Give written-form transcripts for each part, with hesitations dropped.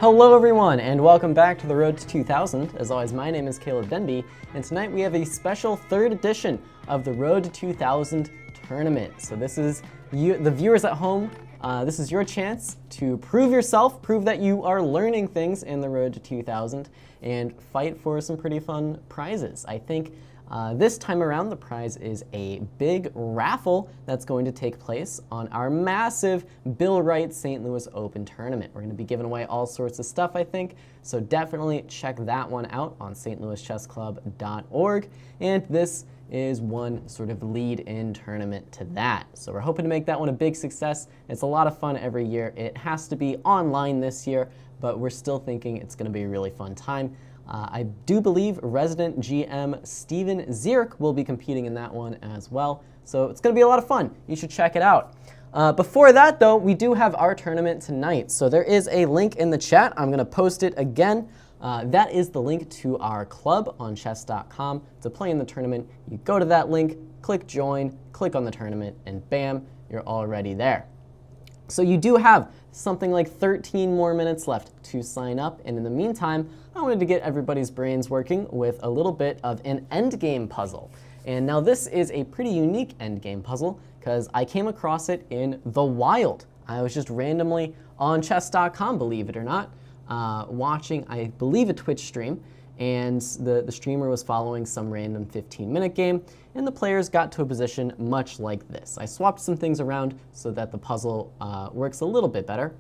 Hello everyone, and welcome back to the Road to 2000. As always, my name is Caleb Denby, and tonight we have a special third edition of the Road to 2000 tournament. So this is you, the viewers at home, this is your chance to prove yourself, prove that you are learning things in the Road to 2000, and fight for some pretty fun prizes. I think this time around, the prize is a big raffle that's going to take place on our massive Bill Wright St. Louis Open tournament. We're going to be giving away all sorts of stuff, I think, so definitely check that one out on stlouischessclub.org. And this is one sort of lead-in tournament to that. So we're hoping to make that one a big success. It's a lot of fun every year. It has to be online this year, but we're still thinking it's going to be a really fun time. I do believe resident GM Steven Zierk will be competing in that one as well. So it's going to be a lot of fun. You should check it out. Before that, though, we do have our tournament tonight. So there is a link in the chat. I'm going to post it again. That is the link to our club on chess.com to play in the tournament. You go to that link, click join, click on the tournament, and bam, you're already there. So you do have something like 13 more minutes left to sign up, and in the meantime, I wanted to get everybody's brains working with a little bit of an endgame puzzle. And now this is a pretty unique endgame puzzle because I came across it in the wild. I was just randomly on chess.com, believe it or not, watching, I believe, a Twitch stream, and the streamer was following some random 15-minute game, and the players got to a position much like this. I swapped some things around so that the puzzle works a little bit better,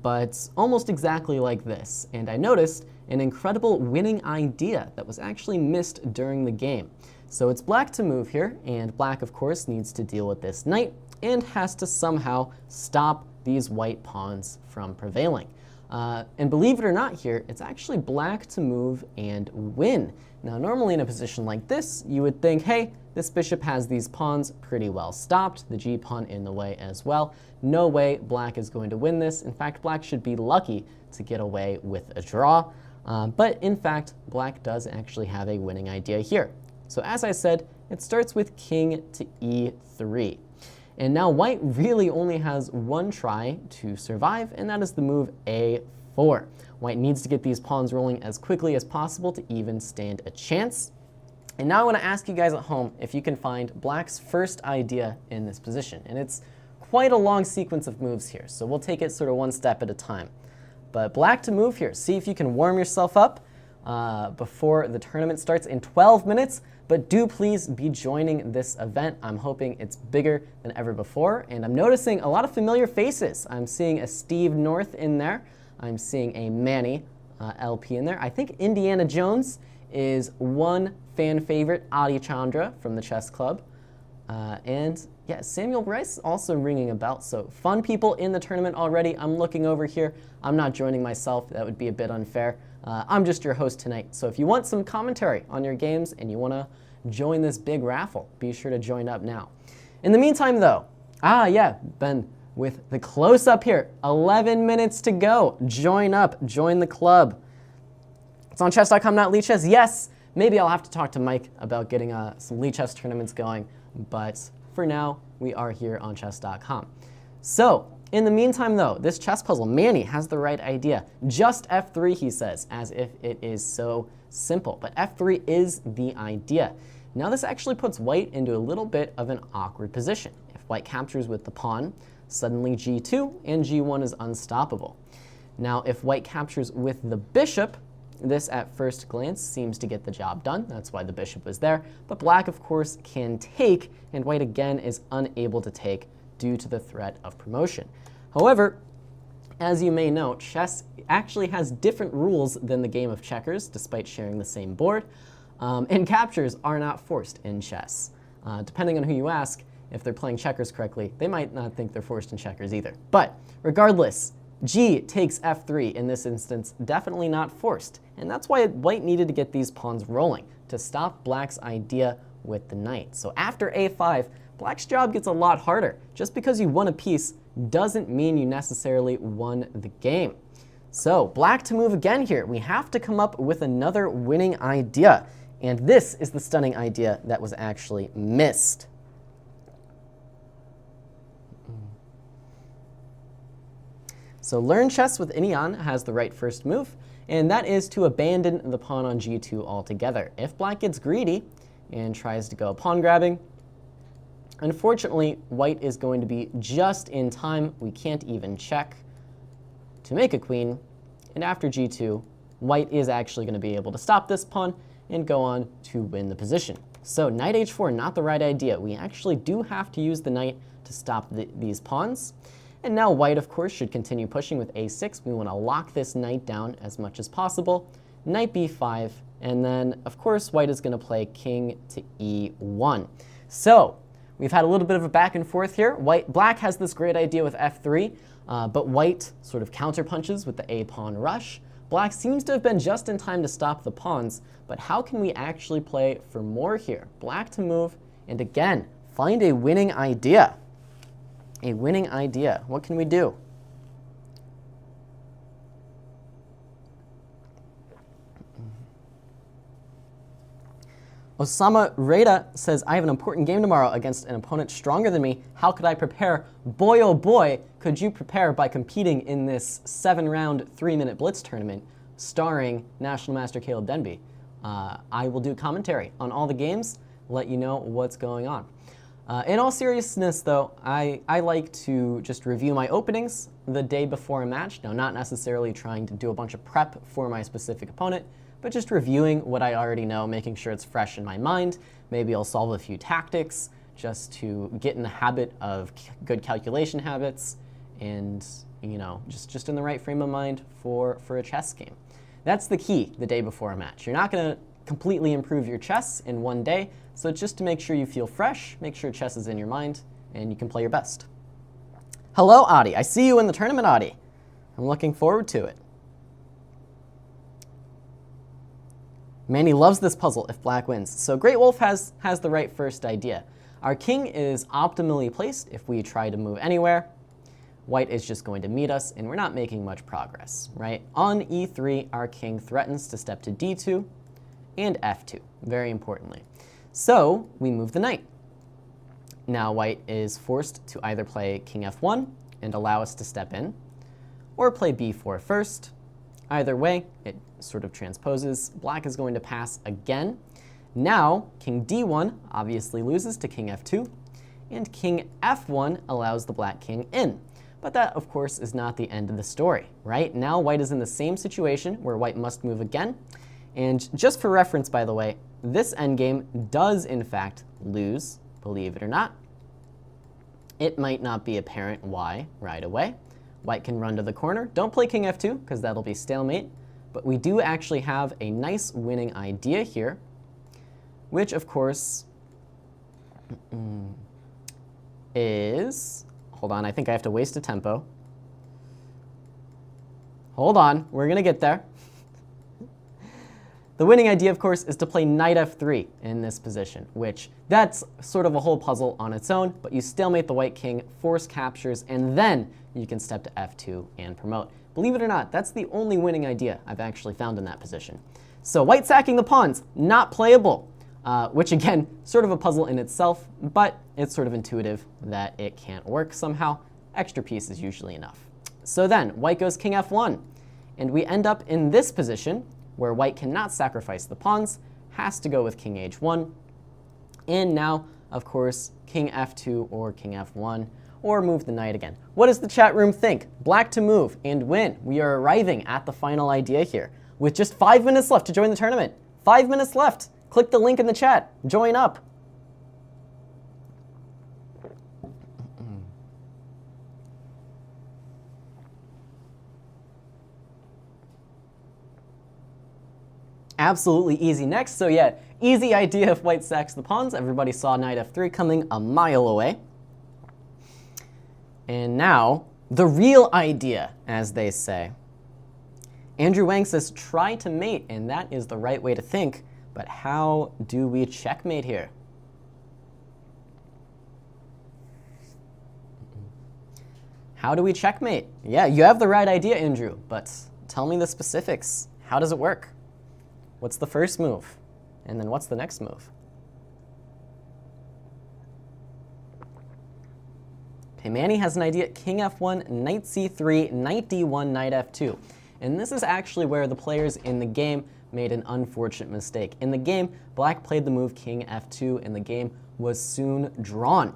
but almost exactly like this. And I noticed an incredible winning idea that was actually missed during the game. So it's black to move here, and black, of course, needs to deal with this knight and has to somehow stop these white pawns from prevailing. And believe it or not here, it's actually black to move and win. Now, normally in a position like this, you would think, hey, this bishop has these pawns pretty well stopped, the g-pawn in the way as well. No way black is going to win this. In fact, black should be lucky to get away with a draw. But in fact, black does actually have a winning idea here. So as I said, it starts with king to e3. And now white really only has one try to survive, and that is the move a4. White needs to get these pawns rolling as quickly as possible to even stand a chance. And now I want to ask you guys at home if you can find black's first idea in this position. And it's quite a long sequence of moves here, so we'll take it sort of one step at a time. But black to move here. See if you can warm yourself up before the tournament starts in 12 minutes. But do please be joining this event. I'm hoping it's bigger than ever before. And I'm noticing a lot of familiar faces. I'm seeing a Steve North in there. I'm seeing a Manny LP in there. I think Indiana Jones is one fan favorite, Adi Chandra from the Chess Club. And yeah, Samuel Bryce also ringing a bell. So fun people in the tournament already. I'm looking over here. I'm not joining myself. That would be a bit unfair. I'm just your host tonight. So if you want some commentary on your games and you want to join this big raffle, be sure to join up now. In the meantime, though, yeah, Ben, with the close-up here, 11 minutes to go. Join up. Join the club. It's on chess.com, not Lichess. Yes, maybe I'll have to talk to Mike about getting some Lichess tournaments going. But for now, we are here on chess.com. So, in the meantime, though, this chess puzzle, Manny has the right idea. Just f3, he says, as if it is so simple. But f3 is the idea. Now, this actually puts white into a little bit of an awkward position. If white captures with the pawn, suddenly g2 and g1 is unstoppable. Now, if white captures with the bishop, this at first glance seems to get the job done. That's why the bishop was there. But black, of course, can take, and white again is unable to take due to the threat of promotion. However, as you may know, chess actually has different rules than the game of checkers, despite sharing the same board, and captures are not forced in chess. Depending on who you ask, if they're playing checkers correctly, they might not think they're forced in checkers either. But regardless, G takes f3 in this instance, definitely not forced. And that's why white needed to get these pawns rolling, to stop black's idea with the knight. So after a5, black's job gets a lot harder. Just because you won a piece doesn't mean you necessarily won the game. So black to move again here. We have to come up with another winning idea. And this is the stunning idea that was actually missed. So learn chess with Inian has the right first move, and that is to abandon the pawn on g2 altogether. If black gets greedy and tries to go pawn grabbing, unfortunately, white is going to be just in time. We can't even check to make a queen, and after g2, white is actually going to be able to stop this pawn and go on to win the position. So knight h4, not the right idea. We actually do have to use the knight to stop these pawns. And now white, of course, should continue pushing with a6. We want to lock this knight down as much as possible. Knight b5, and then, of course, white is going to play king to e1. So we've had a little bit of a back and forth here. Black has this great idea with f3, but white sort of counterpunches with the a-pawn rush. Black seems to have been just in time to stop the pawns, but how can we actually play for more here? Black to move, and again, find a winning idea. A winning idea. What can we do? Osama Reda says, I have an important game tomorrow against an opponent stronger than me. How could I prepare? Boy, oh boy, could you prepare by competing in this 7-round, 3-minute blitz tournament starring National Master Caleb Denby. I will do commentary on all the games, let you know what's going on. In all seriousness, though, I like to just review my openings the day before a match. Now, not necessarily trying to do a bunch of prep for my specific opponent, but just reviewing what I already know, making sure it's fresh in my mind. Maybe I'll solve a few tactics just to get in the habit of good calculation habits and, you know, just in the right frame of mind for a chess game. That's the key the day before a match. You're not going to completely improve your chess in one day, so it's just to make sure you feel fresh, make sure chess is in your mind, and you can play your best. Hello, Adi. I see you in the tournament, Adi. I'm looking forward to it. Manny loves this puzzle if black wins. So Great Wolf has the right first idea. Our king is optimally placed if we try to move anywhere. White is just going to meet us, and we're not making much progress, right? On e3, our king threatens to step to d2 and f2, very importantly. So we move the knight. Now white is forced to either play king f1 and allow us to step in, or play b4 first. Either way, it sort of transposes. Black is going to pass again. Now, king d1 obviously loses to king f2, and king f1 allows the black king in. But that, of course, is not the end of the story, right? Now white is in the same situation where white must move again. And just for reference, by the way, this endgame does, in fact, lose, believe it or not. It might not be apparent why right away. White can run to the corner. Don't play king f2, because that'll be stalemate. But we do actually have a nice winning idea here, which, of course, is... Hold on, I think I have to waste a tempo. Hold on, we're going to get there. The winning idea, of course, is to play knight f3 in this position, which that's sort of a whole puzzle on its own, but you stalemate the white king, force captures, and then you can step to f2 and promote. Believe it or not, that's the only winning idea I've actually found in that position. So white sacking the pawns, not playable, which again, sort of a puzzle in itself, but it's sort of intuitive that it can't work somehow. Extra piece is usually enough. So then, white goes king f1, and we end up in this position where white cannot sacrifice the pawns, has to go with king h1, and now, of course, king f2 or king f1, or move the knight again. What does the chat room think? Black to move and win. We are arriving at the final idea here, with just 5 minutes left to join the tournament. 5 minutes left. Click the link in the chat. Join up. Absolutely easy next. So yeah, easy idea if white sacks the pawns. Everybody saw knight f3 coming a mile away. And now, the real idea, as they say. Andrew Wang says, try to mate, and that is the right way to think. But how do we checkmate here? How do we checkmate? Yeah, you have the right idea, Andrew, but tell me the specifics. How does it work? What's the first move? And then what's the next move? Okay, Manny has an idea. King f1, knight c3, knight d1, knight f2. And this is actually where the players in the game made an unfortunate mistake. In the game, black played the move king f2, and the game was soon drawn.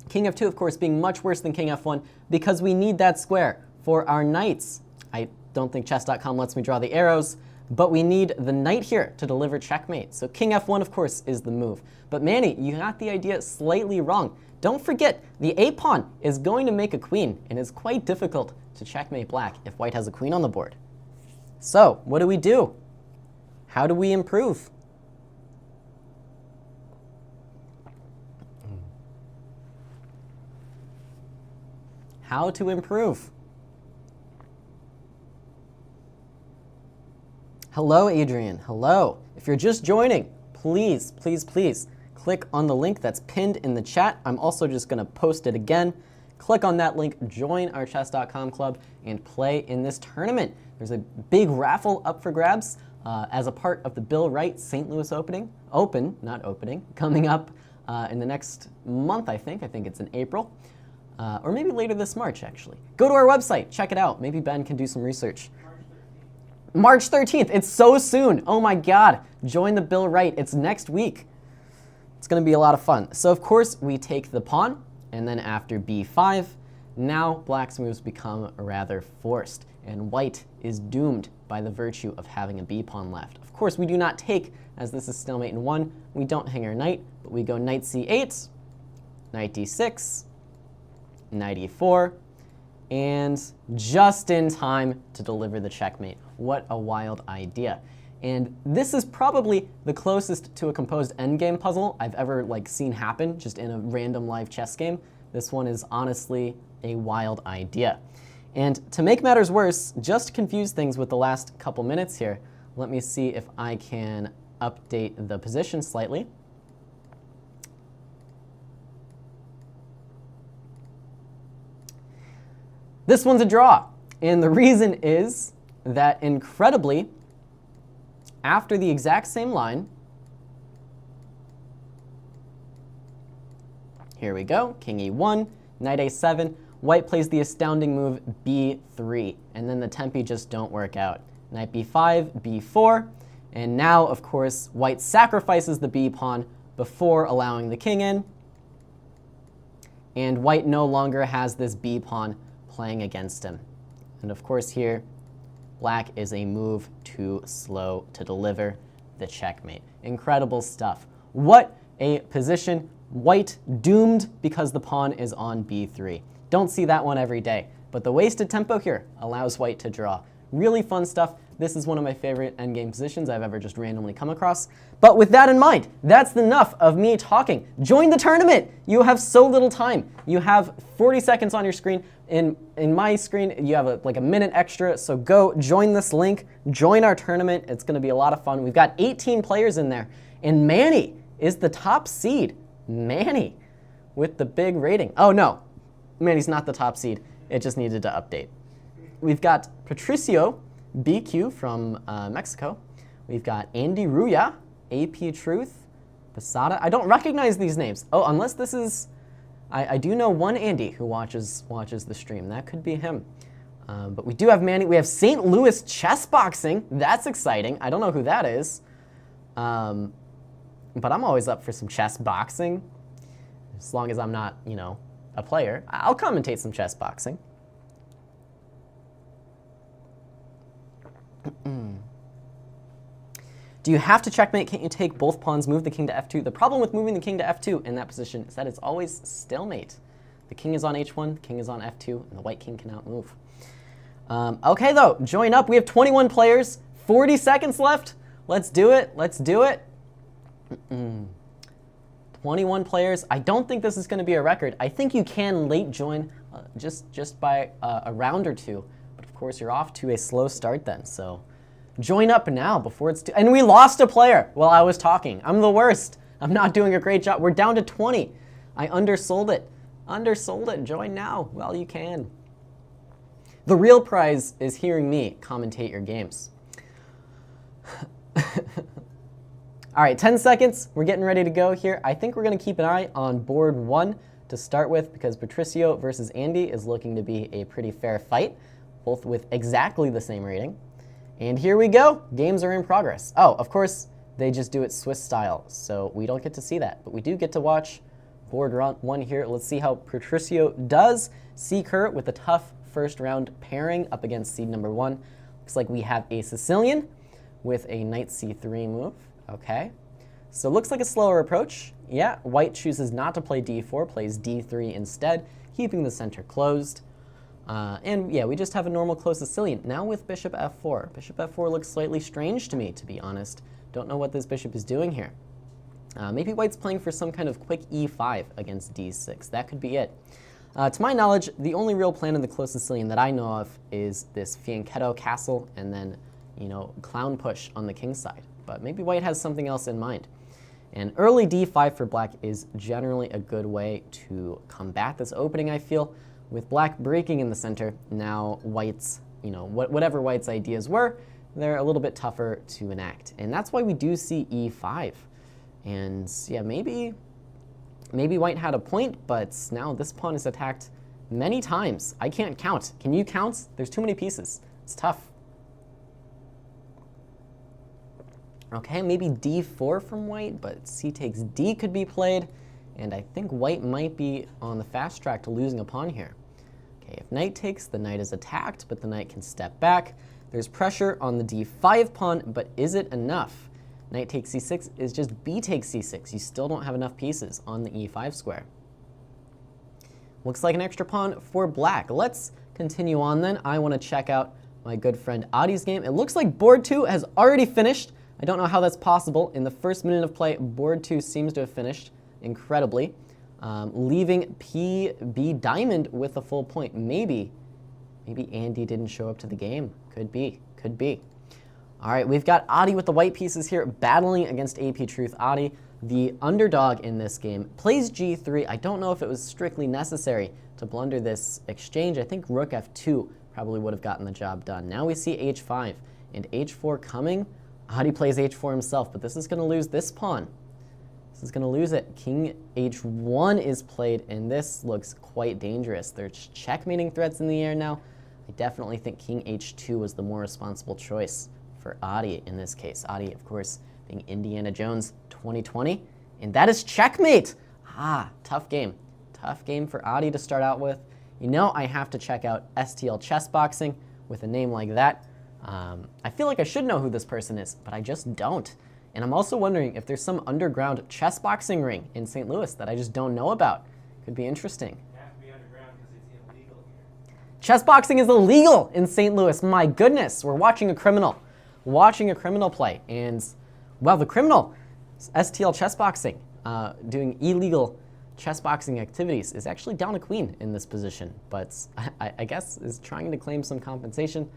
King f2, of course, being much worse than king f1 because we need that square for our knights. I don't think chess.com lets me draw the arrows, but we need the knight here to deliver checkmate. So king f1, of course, is the move. But Manny, you got the idea slightly wrong. Don't forget, the a-pawn is going to make a queen, and it's quite difficult to checkmate black if white has a queen on the board. So, what do? How do we improve? How to improve? Hello, Adrian. Hello. If you're just joining, please, please, please click on the link that's pinned in the chat. I'm also just going to post it again. Click on that link, join our chess.com club, and play in this tournament. There's a big raffle up for grabs as a part of the Bill Wright St. Louis Open, coming up in the next month, I think. I think it's in April. Or maybe later this March, actually. Go to our website, check it out. Maybe Ben can do some research. March 13th, it's so soon. Oh my God, join the Bill Wright. It's next week. It's gonna be a lot of fun. So of course, we take the pawn, and then after b5, now black's moves become rather forced, and white is doomed by the virtue of having a b-pawn left. Of course, we do not take, as this is stalemate in 1. We don't hang our knight, but we go knight c8, knight d6, knight e4, and just in time to deliver the checkmate. What a wild idea. And this is probably the closest to a composed endgame puzzle I've ever seen happen just in a random live chess game. This one is honestly a wild idea. And to make matters worse, just to confuse things with the last couple minutes here, let me see if I can update the position slightly. This one's a draw. And the reason is that, incredibly, after the exact same line, here we go, king e1, knight a7, white plays the astounding move b3, and then the tempi just don't work out. Knight b5, b4, and now, of course, white sacrifices the b-pawn before allowing the king in, and white no longer has this b-pawn playing against him. And of course here, black is a move too slow to deliver the checkmate. Incredible stuff. What a position. White doomed because the pawn is on b3. Don't see that one every day, but the wasted tempo here allows white to draw. Really fun stuff. This is one of my favorite endgame positions I've ever just randomly come across. But with that in mind, that's enough of me talking. Join the tournament. You have so little time. You have 40 seconds on your screen. In my screen, you have a minute extra, so go join this link, join our tournament. It's gonna be a lot of fun. We've got 18 players in there, and Manny is the top seed. Manny with the big rating. Oh no, Manny's not the top seed. It just needed to update. We've got Patricio BQ from Mexico. We've got Andy Ruya, AP Truth, Posada. I don't recognize these names. Oh, unless this is, I do know one Andy who watches the stream. That could be him. But we do have Manny. We have St. Louis Chess Boxing. That's exciting. I don't know who that is. But I'm always up for some chess boxing. As long as I'm not, a player. I'll commentate some chess boxing. Do you have to checkmate? Can't you take both pawns, move the king to f2? The problem with moving the king to f2 in that position is that it's always stalemate. The king is on h1, the king is on f2, and the white king cannot move. Okay, though, join up. We have 21 players, 40 seconds left. Let's do it. Let's do it. 21 players. I don't think this is going to be a record. I think you can late join just by a round or two. But of course, you're off to a slow start then. So join up now before it's too... And we lost a player while I was talking. I'm the worst. I'm not doing a great job. We're down to 20. I undersold it. Undersold it. Join now while you can. The real prize is hearing me commentate your games. All right, 10 seconds. We're getting ready to go here. I think we're going to keep an eye on board 1 to start with, because Patricio versus Andy is looking to be a pretty fair fight, both with exactly the same rating. And here we go. Games are in progress. Oh, of course, they just do it Swiss style, so we don't get to see that, but we do get to watch board round 1 here. Let's see how Patricio does. Seeker with a tough first round pairing up against seed number 1. Looks like we have a Sicilian with a knight c3 move. Okay, so looks like a slower approach. Yeah, white chooses not to play d4, plays d3 instead, keeping the center closed. And yeah, we just have a normal closed Sicilian. Now with bishop f4. Bishop f4 looks slightly strange to me, to be honest. Don't know what this bishop is doing here. Maybe white's playing for some kind of quick e5 against d6. That could be it. To my knowledge, the only real plan in the closed Sicilian that I know of is this fianchetto castle and then, you know, clown push on the king side. But maybe white has something else in mind. And early d5 for black is generally a good way to combat this opening, I feel. With black breaking in the center, now white's, you know, whatever white's ideas were, they're a little bit tougher to enact. And that's why we do see e5. And yeah, maybe white had a point, but now this pawn is attacked many times. I can't count. Can you count? There's too many pieces. It's tough. Okay, maybe d4 from white, but c takes d could be played. And I think white might be on the fast track to losing a pawn here. Okay, if knight takes, the knight is attacked, but the knight can step back. There's pressure on the d5 pawn, but is it enough? Knight takes c6 is just b takes c6. You still don't have enough pieces on the e5 square. Looks like an extra pawn for black. Let's continue on then. I want to check out my good friend Adi's game. It looks like board 2 has already finished. I don't know how that's possible. In the first minute of play, board 2 seems to have finished incredibly, leaving PB Diamond with a full point. Maybe Andy didn't show up to the game. Could be. All right, we've got Adi with the white pieces here, battling against AP Truth. Adi, the underdog in this game, plays g3. I don't know if it was strictly necessary to blunder this exchange. I think rook f2 probably would have gotten the job done. Now we see h5 and h4 coming. Adi plays h4 himself, but this is going to lose this pawn. This is going to lose it. King h1 is played, and this looks quite dangerous. There's checkmating threats in the air now. I definitely think king h2 was the more responsible choice for Adi in this case. Adi, of course, being Indiana Jones 2020, and that is checkmate. Tough game. Tough game for Adi to start out with. You know, I have to check out STL Chess Boxing with a name like that. I feel like I should know who this person is, but I just don't. And I'm also wondering if there's some underground chess boxing ring in St. Louis that I just don't know about. Could be interesting. It has to be underground because it's illegal here. Chess boxing is illegal in St. Louis. My goodness, we're watching a criminal. Watching a criminal play. And, well, the criminal, STL Chess Boxing, doing illegal chess boxing activities, is actually down a queen in this position. But I guess is trying to claim some compensation.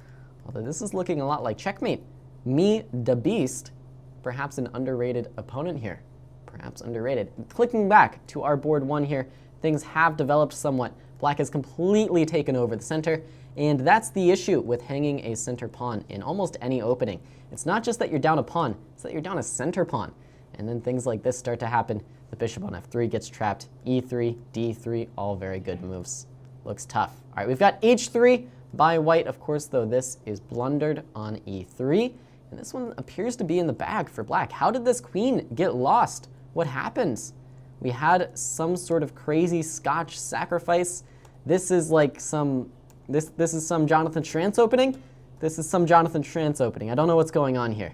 Although this is looking a lot like checkmate. Me, the beast. Perhaps an underrated opponent here. Perhaps underrated. Clicking back to our board 1 here, things have developed somewhat. Black has completely taken over the center, and that's the issue with hanging a center pawn in almost any opening. It's not just that you're down a pawn, it's that you're down a center pawn. And then things like this start to happen. The bishop on f3 gets trapped, e3, d3, all very good moves. Looks tough. All right, we've got h3 by white, of course, though this is blundered on e3. And this one appears to be in the bag for black. How did this queen get lost? What happened? We had some sort of crazy Scotch sacrifice. This is like some, this is some Jonathan Schrantz opening. This is some Jonathan Schrantz opening. I don't know what's going on here.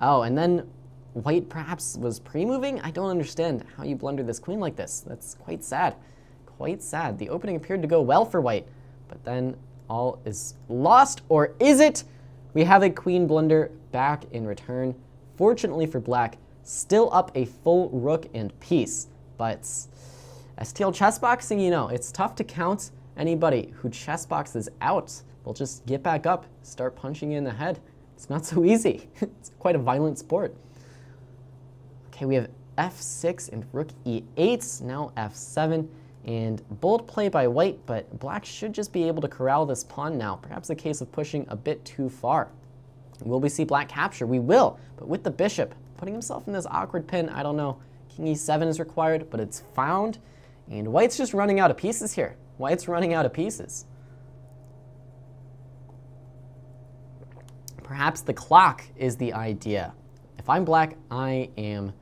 Oh, and then white perhaps was pre-moving? I don't understand how you blunder this queen like this. That's quite sad. Quite sad. The opening appeared to go well for white, but then all is lost, or is it? We have a queen blunder back in return. Fortunately for black, still up a full rook and piece. But STL Chess Boxing, you know, it's tough to count anybody who chess boxes out. They'll just get back up, start punching you in the head. It's not so easy. It's quite a violent sport. Okay, we have f6 and rook e8, now f7. And bold play by white, but black should just be able to corral this pawn now. Perhaps a case of pushing a bit too far. Will we see black capture? We will, but with the bishop putting himself in this awkward pin, I don't know. King e7 is required, but it's found. And white's just running out of pieces here. White's running out of pieces. Perhaps the clock is the idea. If I'm black, I am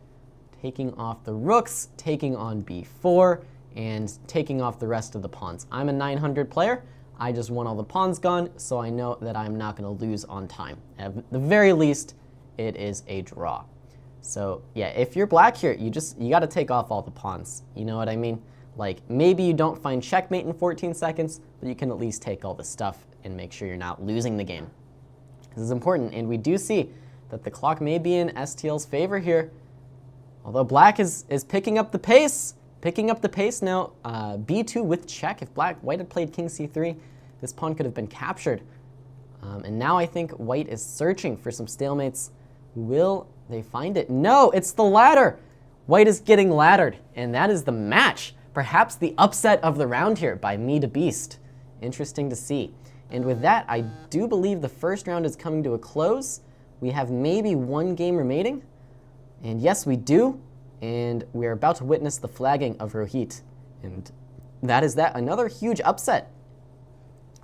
taking off the rooks, taking on b4, and taking off the rest of the pawns. I'm a 900 player. I just want all the pawns gone, so I know that I'm not going to lose on time. At the very least, it is a draw. So yeah, if you're black here, you got to take off all the pawns. You know what I mean? Like, maybe you don't find checkmate in 14 seconds, but you can at least take all the stuff and make sure you're not losing the game. This is important, and we do see that the clock may be in STL's favor here. Although black is picking up the pace. Picking up the pace now. b2 with check. If white had played king c3, this pawn could have been captured. And now I think white is searching for some stalemates. Will they find it? No, it's the ladder. White is getting laddered, and that is the match. Perhaps the upset of the round here by me to beast. Interesting to see. And with that, I do believe the first round is coming to a close. We have maybe one game remaining. And yes, we do. And we're about to witness the flagging of Rohit. And that is that. Another huge upset.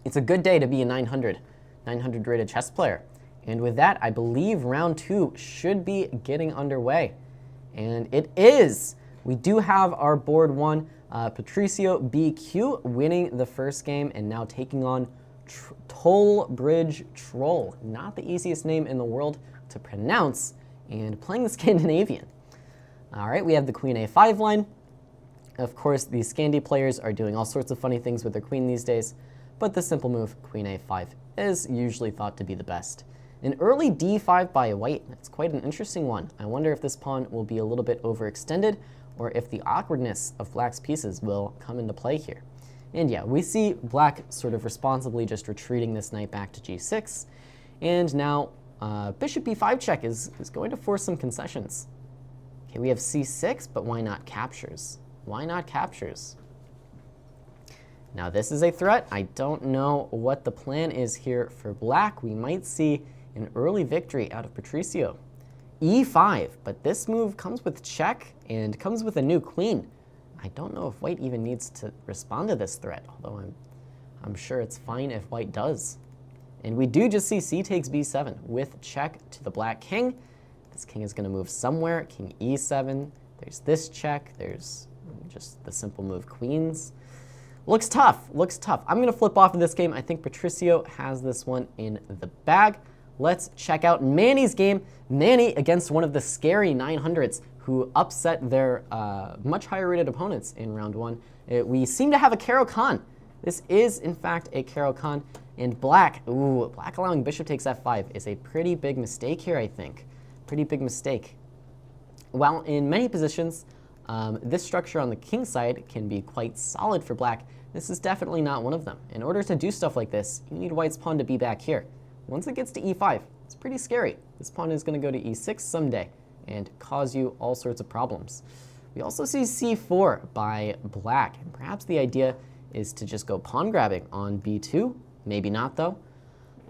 It's a good day to be a 900 rated chess player. And with that, I believe round 2 should be getting underway. And it is. We do have our board 1, Patricio BQ, winning the first game and now taking on Toll Bridge Troll. Not the easiest name in the world to pronounce, and playing the Scandinavian. All right, we have the queen a5 line. Of course, the Scandi players are doing all sorts of funny things with their queen these days, but the simple move, queen a5, is usually thought to be the best. An early d5 by white, that's quite an interesting one. I wonder if this pawn will be a little bit overextended, or if the awkwardness of black's pieces will come into play here. And yeah, we see black sort of responsibly just retreating this knight back to g6, and now bishop b5 check is going to force some concessions. Okay, we have c6, but why not captures? Why not captures? Now this is a threat. I don't know what the plan is here for black. We might see an early victory out of Patricio. e5, but this move comes with check and comes with a new queen. I don't know if white even needs to respond to this threat, although I'm sure it's fine if white does. And we do just see c takes b7 with check to the black king. This king is going to move somewhere. King e7. There's this check. There's just the simple move queens. Looks tough. Looks tough. I'm going to flip off of this game. I think Patricio has this one in the bag. Let's check out Manny's game. Manny against one of the scary 900s who upset their much higher rated opponents in round 1. We seem to have a Caro-Kann. This is, in fact, a Caro-Kann. And black, black allowing bishop takes f5 is a pretty big mistake here, I think. Pretty big mistake. While in many positions, this structure on the king side can be quite solid for black, this is definitely not one of them. In order to do stuff like this, you need white's pawn to be back here. Once it gets to e5, it's pretty scary. This pawn is going to go to e6 someday and cause you all sorts of problems. We also see c4 by black, and perhaps the idea is to just go pawn grabbing on b2. Maybe not, though.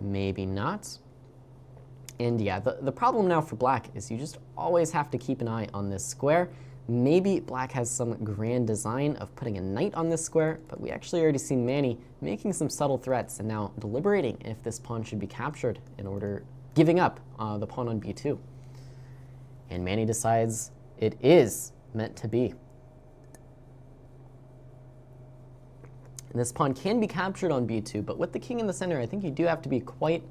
Maybe not. And yeah, the problem now for black is you just always have to keep an eye on this square. Maybe black has some grand design of putting a knight on this square, but we actually already seen Manny making some subtle threats and now deliberating if this pawn should be captured in order, giving up the pawn on b2. And Manny decides it is meant to be. And this pawn can be captured on b2, but with the king in the center, I think you do have to be quite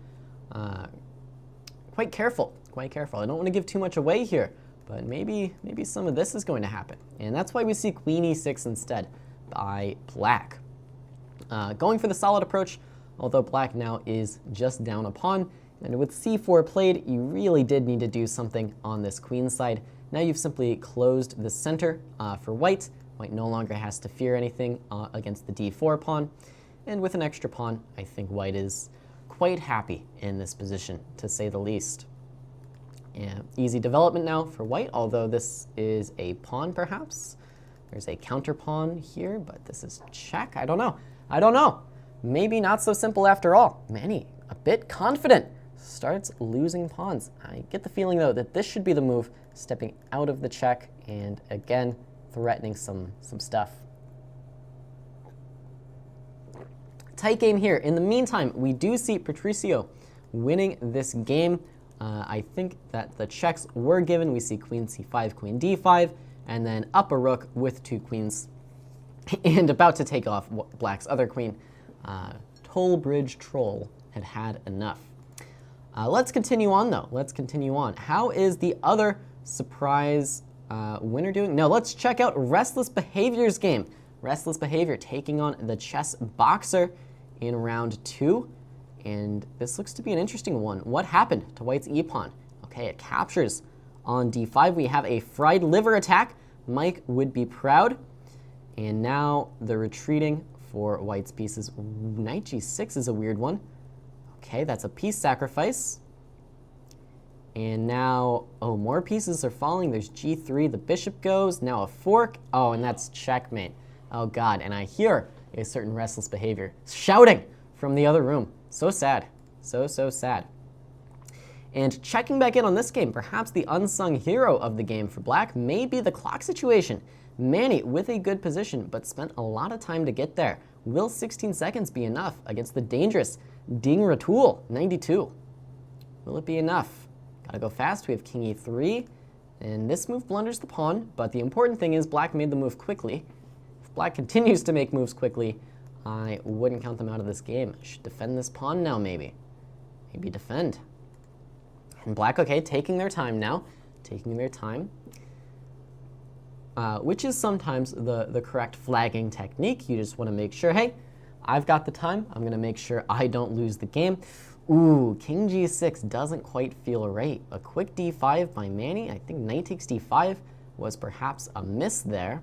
careful. Quite careful. I don't want to give too much away here, but maybe some of this is going to happen. And that's why we see queen e6 instead by black. Going for the solid approach, although black now is just down a pawn. And with c4 played, you really did need to do something on this queen side. Now you've simply closed the center for white. White no longer has to fear anything against the d4 pawn. And with an extra pawn, I think white is quite happy in this position, to say the least. Yeah, easy development now for white, although this is a pawn perhaps. There's a counter pawn here, but this is check. I don't know. I don't know. Maybe not so simple after all. Manny, a bit confident, starts losing pawns. I get the feeling, though, that this should be the move, stepping out of the check and, again, threatening some stuff. Tight game here. In the meantime, we do see Patricio winning this game. I think that the checks were given. We see queen c5, queen d5, and then up a rook with 2 queens, and about to take off black's other queen. Tollbridge Troll had enough. Let's continue on, though. Let's continue on. How is the other surprise winner doing? No, let's check out Restless Behavior's game. Restless Behavior taking on the Chess Boxer in round 2. And this looks to be an interesting one. What happened to white's e-pawn? Okay, it captures on d5. We have a fried liver attack. Mike would be proud. And now the retreating for white's pieces. Knight g6 is a weird one. Okay, that's a piece sacrifice. And now, oh, more pieces are falling. There's g3, the bishop goes. Now a fork. Oh, and that's checkmate. Oh, God, and I hear a certain Restless Behavior shouting from the other room. So sad. So sad. And checking back in on this game, perhaps the unsung hero of the game for black may be the clock situation. Manny with a good position, but spent a lot of time to get there. Will 16 seconds be enough against the dangerous Ding Ratul, 92? Will it be enough? Gotta go fast. We have king e3, and this move blunders the pawn, but the important thing is black made the move quickly. If black continues to make moves quickly, I wouldn't count them out of this game. I should defend this pawn now, maybe. Maybe defend. And black, okay, taking their time now. Taking their time. Which is sometimes the correct flagging technique. You just want to make sure, hey, I've got the time. I'm going to make sure I don't lose the game. Ooh, king g6 doesn't quite feel right. A quick d5 by Manny. I think knight takes d5 was perhaps a miss there.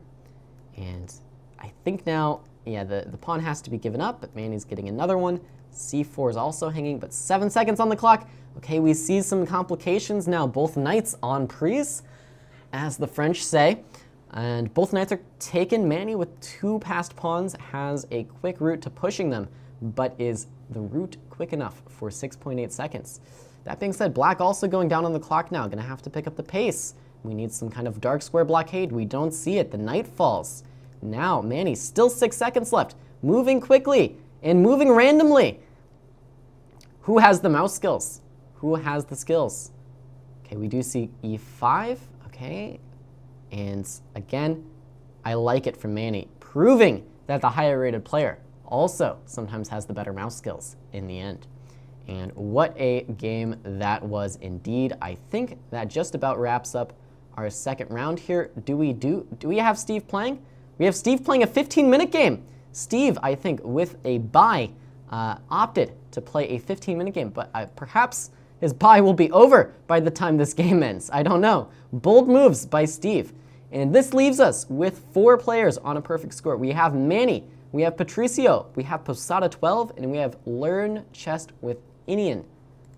And I think now, yeah, the pawn has to be given up, but Manny's getting another one. c4 is also hanging, but 7 seconds on the clock. Okay, we see some complications now. Both knights en prise, as the French say. And both knights are taken. Manny with 2 passed pawns has a quick route to pushing them, but is the route quick enough for 6.8 seconds? That being said, black also going down on the clock now. Gonna have to pick up the pace. We need some kind of dark square blockade. We don't see it. The knight falls. Now, Manny, still 6 seconds left. Moving quickly and moving randomly. Who has the mouse skills? Who has the skills? Okay, we do see e5. Okay. And again, I like it from Manny, proving that the higher rated player also sometimes has the better mouse skills in the end. And what a game that was indeed. I think that just about wraps up our second round here. Do we have Steve playing? We have Steve playing a 15-minute game. Steve, I think, with a bye, opted to play a 15-minute game, but perhaps his bye will be over by the time this game ends. I don't know. Bold moves by Steve. And this leaves us with 4 players on a perfect score. We have Manny, we have Patricio, we have Posada 12, and we have Learn Chess with Inian,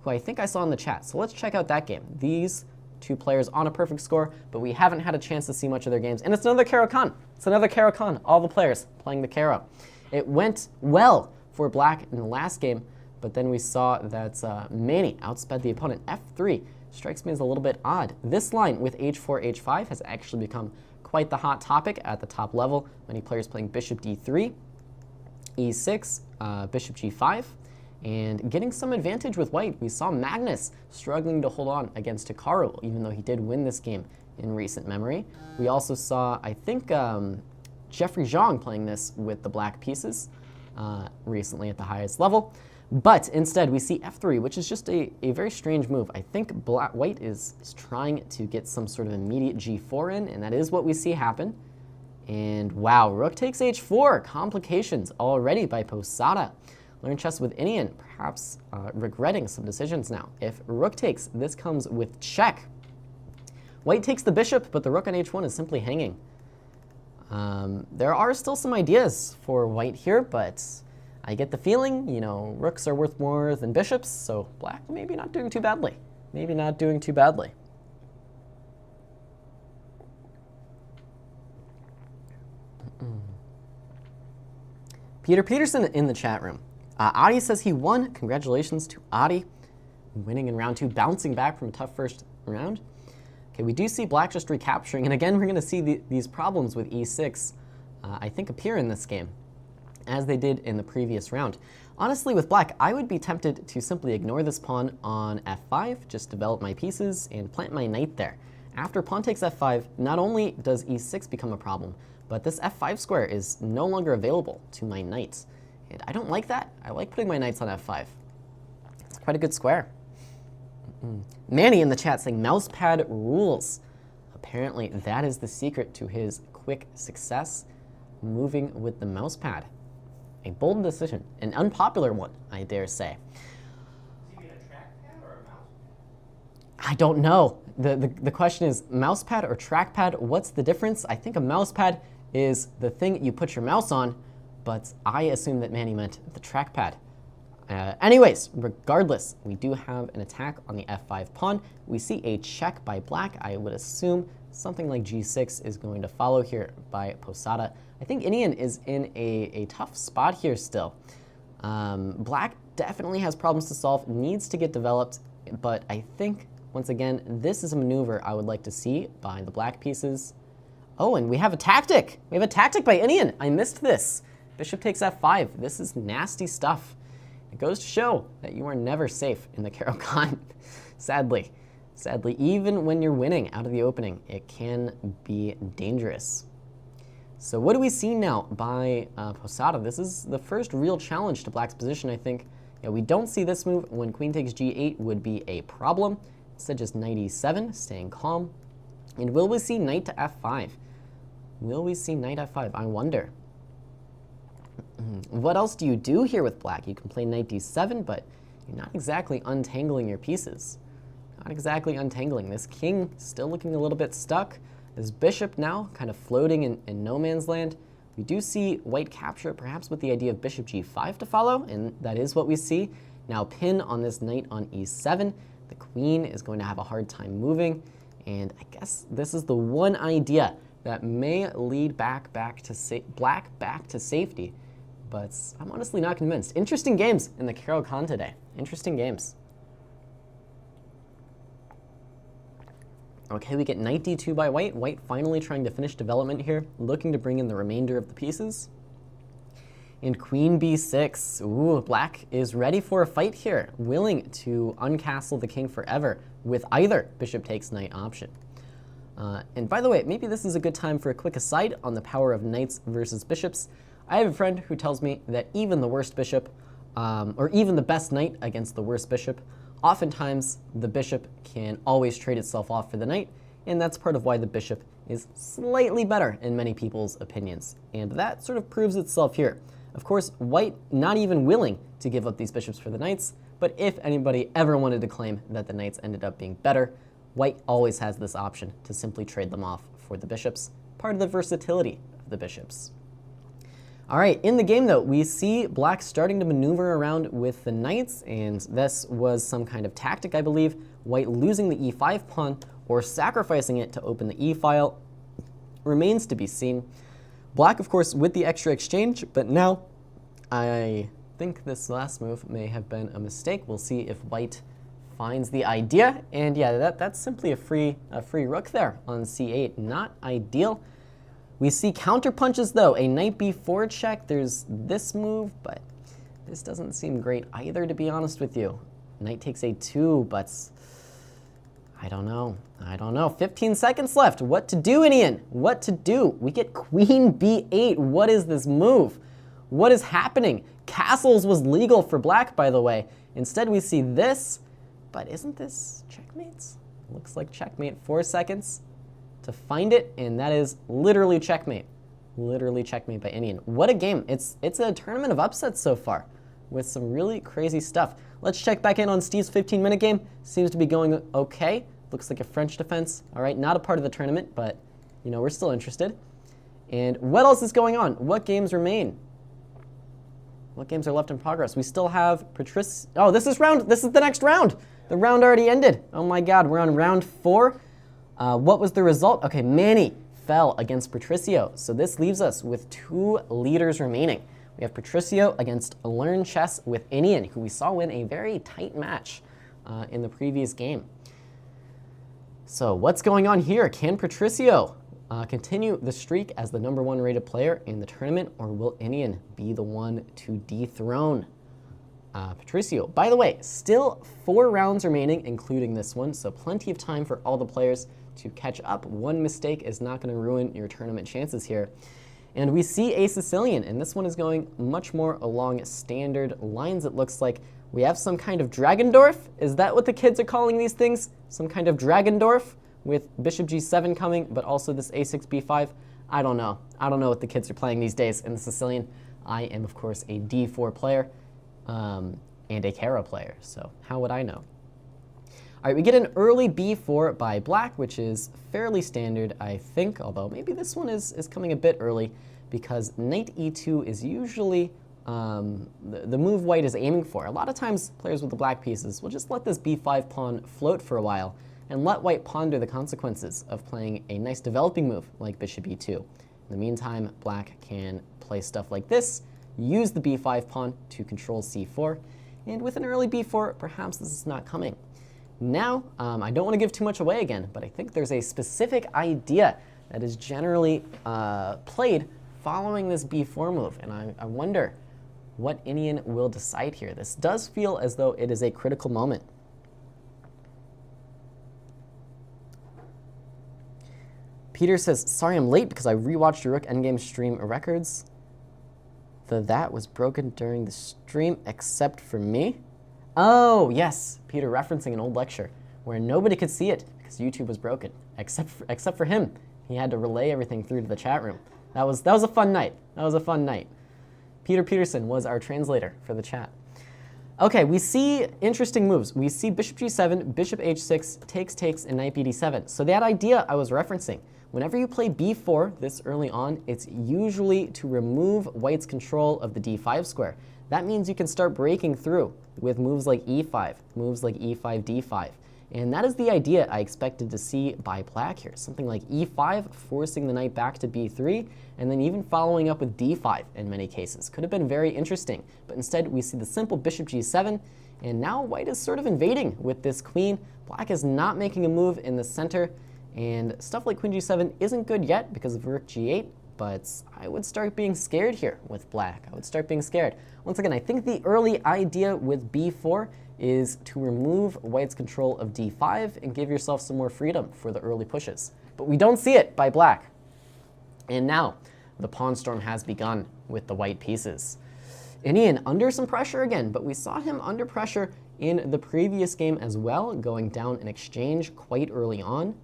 who I think I saw in the chat. So let's check out that game. These 2 players on a perfect score, but we haven't had a chance to see much of their games. And it's another Caro-Kann. It's another Caro-Kann. All the players playing the Caro. It went well for black in the last game, but then we saw that Manny outsped the opponent. F3 strikes me as a little bit odd. This line with h4, h5 has actually become quite the hot topic at the top level. Many players playing bishop d3, e6, bishop g5, and getting some advantage with white. We saw Magnus struggling to hold on against Hikaru, even though he did win this game in recent memory. We also saw, I think, Jeffrey Zhang playing this with the black pieces recently at the highest level. But instead, we see f3, which is just a very strange move. I think white is trying to get some sort of immediate g4 in, and that is what we see happen. And wow, rook takes h4. Complications already by Posada. Learn Chess with Inian, perhaps regretting some decisions now. If rook takes, this comes with check. White takes the bishop, but the rook on h1 is simply hanging. There are still some ideas for white here, but I get the feeling, you know, rooks are worth more than bishops, so black maybe not doing too badly. Maybe not doing too badly. Peter Peterson in the chat room. Adi says he won. Congratulations to Adi. Winning in round 2, bouncing back from a tough first round. Okay, we do see black just recapturing, and again, we're going to see these problems with e6, I think, appear in this game. as they did in the previous round. Honestly, with black, I would be tempted to simply ignore this pawn on f5, just develop my pieces and plant my knight there. After pawn takes f5, not only does e6 become a problem, but this f5 square is no longer available to my knights. And I don't like that. I like putting my knights on f5. It's quite a good square. Manny in the chat saying mousepad rules. Apparently that is the secret to his quick success, moving with the mousepad. A bold decision, an unpopular one, I dare say. Is he mean a trackpad or a mouse? I don't know. The question is mousepad or trackpad, what's the difference? I think a mousepad is the thing you put your mouse on, but I assume that Manny meant the trackpad. Anyways, regardless, we do have an attack on the f5 pawn. We see a check by black. I would assume something like g6 is going to follow here by Posada. I think Indian is in a tough spot here still. Black definitely has problems to solve, needs to get developed, but I think, once again, this is a maneuver I would like to see by the black pieces. Oh, and we have a tactic. We have a tactic by Indian. I missed this. Bishop takes f5. This is nasty stuff. It goes to show that you are never safe in the Caro-Kann, sadly. Sadly, even when you're winning out of the opening, it can be dangerous. So what do we see now by Posada? This is the first real challenge to black's position, I think. Yeah, we don't see this move. When queen takes g8 would be a problem. Instead, just knight e7, staying calm. And will we see knight to f5? Will we see knight f5? I wonder. What else do you do here with black? You can play knight d7, but you're not exactly untangling your pieces. Not exactly untangling. This king still looking a little bit stuck. This bishop now kind of floating in no man's land. We do see white capture, perhaps with the idea of bishop g5 to follow, and that is what we see. Now pin on this knight on e7. The queen is going to have a hard time moving, and I guess this is the one idea that may lead black back to safety. But I'm honestly not convinced. Interesting games in the Caro-Kann today. Interesting games. Okay, we get knight d2 by white. White finally trying to finish development here, looking to bring in the remainder of the pieces. And queen b6. Ooh, black is ready for a fight here, willing to uncastle the king forever with either bishop takes knight option. And by the way, maybe this is a good time for a quick aside on the power of knights versus bishops. I have a friend who tells me that even the worst bishop, or even the best knight against the worst bishop, oftentimes the bishop can always trade itself off for the knight, and that's part of why the bishop is slightly better in many people's opinions. And that sort of proves itself here. Of course, white not even willing to give up these bishops for the knights, but if anybody ever wanted to claim that the knights ended up being better, white always has this option to simply trade them off for the bishops, part of the versatility of the bishops. All right, in the game though, we see black starting to maneuver around with the knights, and this was some kind of tactic, I believe. White losing the e5 pawn or sacrificing it to open the e-file remains to be seen. Black, of course, with the extra exchange, but now I think this last move may have been a mistake. We'll see if white finds the idea, and yeah, that's simply a free rook there on c8. Not ideal. We see counter punches though, a knight b4 check. There's this move, but this doesn't seem great either, to be honest with you. Knight takes a2, but I don't know. 15 seconds left. What to do, Indian? What to do? We get queen b8. What is this move? What is happening? Castles was legal for black, by the way. Instead, we see this, but isn't this checkmates? Looks like checkmate. 4 seconds to find it, and that is literally checkmate. Literally checkmate by Indian. What a game. It's a tournament of upsets so far with some really crazy stuff. Let's check back in on Steve's 15-minute game. Seems to be going okay. Looks like a French defense. All right, not a part of the tournament, but you know, we're still interested. And what else is going on? What games remain? What games are left in progress? We still have Patrice. Oh, this is the next round. The round already ended. Oh my God, we're on round 4. What was the result? Okay, Manny fell against Patricio. So this leaves us with 2 leaders remaining. We have Patricio against Learn Chess with Indian, who we saw win a very tight match in the previous game. So what's going on here? Can Patricio continue the streak as the #1 rated player in the tournament, or will Indian be the one to dethrone Patricio? By the way, still 4 rounds remaining, including this one, so plenty of time for all the players to catch up. One mistake is not going to ruin your tournament chances here. And we see a Sicilian, and this one is going much more along standard lines, it looks like. We have some kind of Dragendorf. Is that what the kids are calling these things? Some kind of Dragendorf with Bishop G7 coming, but also this A6, B5. I don't know. I don't know what the kids are playing these days in the Sicilian. I am, of course, a D4 player and a Kara player, so how would I know? All right, we get an early B4 by black, which is fairly standard, I think, although maybe this one is coming a bit early because knight E2 is usually the move white is aiming for. A lot of times, players with the black pieces will just let this B5 pawn float for a while and let white ponder the consequences of playing a nice developing move like Bishop E2. In the meantime, black can play stuff like this, use the B5 pawn to control C4, and with an early B4, perhaps this is not coming. Now, I don't want to give too much away again, but I think there's a specific idea that is generally played following this B4 move, and I wonder what Indian will decide here. This does feel as though it is a critical moment. Peter says, sorry I'm late because I rewatched your Rook Endgame stream records. That was broken during the stream except for me. Oh, yes, Peter referencing an old lecture where nobody could see it because YouTube was broken, except for him. He had to relay everything through to the chat room. That was a fun night. That was a fun night. Peter Peterson was our translator for the chat. Okay, we see interesting moves. We see Bishop G7, Bishop H6, takes, and Knight BD7. So that idea I was referencing, whenever you play B4 this early on, it's usually to remove white's control of the D5 square. That means you can start breaking through with moves like E5, moves like E5, D5. And that is the idea I expected to see by black here. Something like E5, forcing the knight back to B3, and then even following up with D5 in many cases. Could have been very interesting, but instead we see the simple Bishop G7, and now white is sort of invading with this queen. Black is not making a move in the center, and stuff like Queen G7 isn't good yet because of Rook G8, but I would start being scared here with black. I would start being scared. Once again, I think the early idea with B4 is to remove white's control of D5 and give yourself some more freedom for the early pushes. But we don't see it by black. And now, the pawn storm has begun with the white pieces. Indian under some pressure again, but we saw him under pressure in the previous game as well, going down an exchange quite early on.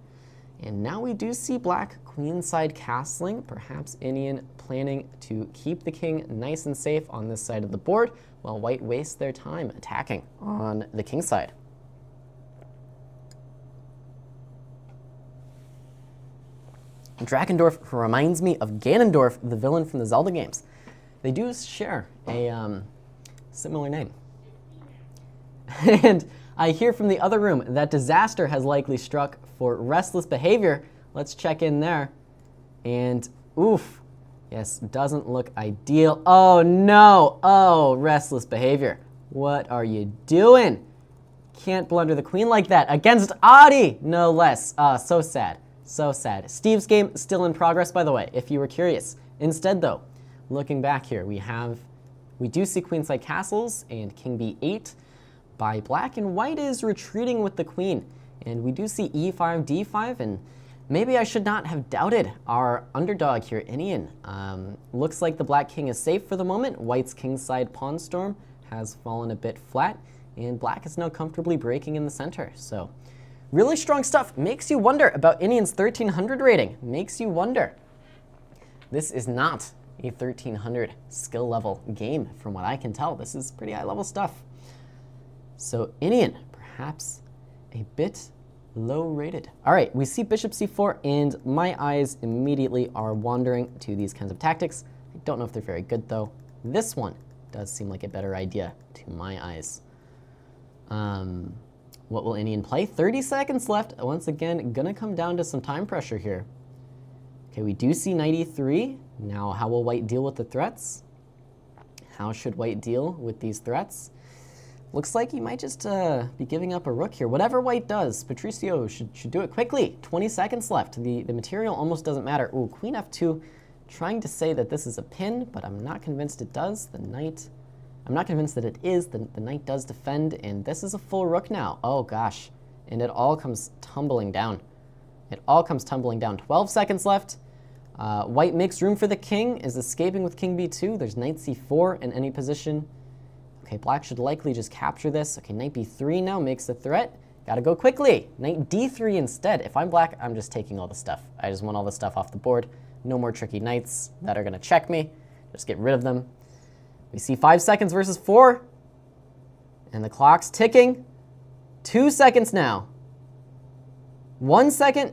And now we do see black queenside castling, perhaps Indian planning to keep the king nice and safe on this side of the board, while white wastes their time attacking on the king side. Dragendorf reminds me of Ganondorf, the villain from the Zelda games. They do share a similar name. And I hear from the other room that disaster has likely struck for restless behavior. Let's check in there. And oof, yes, doesn't look ideal. Oh no, oh, restless behavior. What are you doing? Can't blunder the queen like that against Adi, no less. So sad, so sad. Steve's game still in progress, by the way, if you were curious. Instead though, looking back here, we do see queenside castles and king b8 by black, and white is retreating with the queen. And we do see e5, d5, and maybe I should not have doubted our underdog here, Indian. Looks like the black king is safe for the moment. White's kingside pawn storm has fallen a bit flat, and black is now comfortably breaking in the center. So really strong stuff. Makes you wonder about Indian's 1300 rating. Makes you wonder. This is not a 1300 skill level game from what I can tell. This is pretty high level stuff. So Indian, perhaps a bit low rated. All right, we see bishop c4, and my eyes immediately are wandering to these kinds of tactics. I don't know if they're very good though. This one does seem like a better idea to my eyes. What will Indian play? 30 seconds left. Once again, gonna come down to some time pressure here. Okay, we do see knight e3. Now, how will white deal with the threats? How should white deal with these threats? Looks like he might just be giving up a rook here. Whatever white does, Patricio should do it quickly. 20 seconds left. The material almost doesn't matter. Ooh, queen f2, trying to say that this is a pin, but I'm not convinced it does. The knight, I'm not convinced that it is. The knight does defend, and this is a full rook now. Oh, gosh. And it all comes tumbling down. It all comes tumbling down. 12 seconds left. White makes room for the king, is escaping with king b2. There's knight c4 in any position. Okay, black should likely just capture this. Okay, knight b3 now makes the threat. Gotta go quickly. Knight d3 instead. If I'm black, I'm just taking all the stuff. I just want all the stuff off the board. No more tricky knights that are gonna check me. Just get rid of them. We see 5 seconds versus 4. And the clock's ticking. 2 seconds now. 1 second.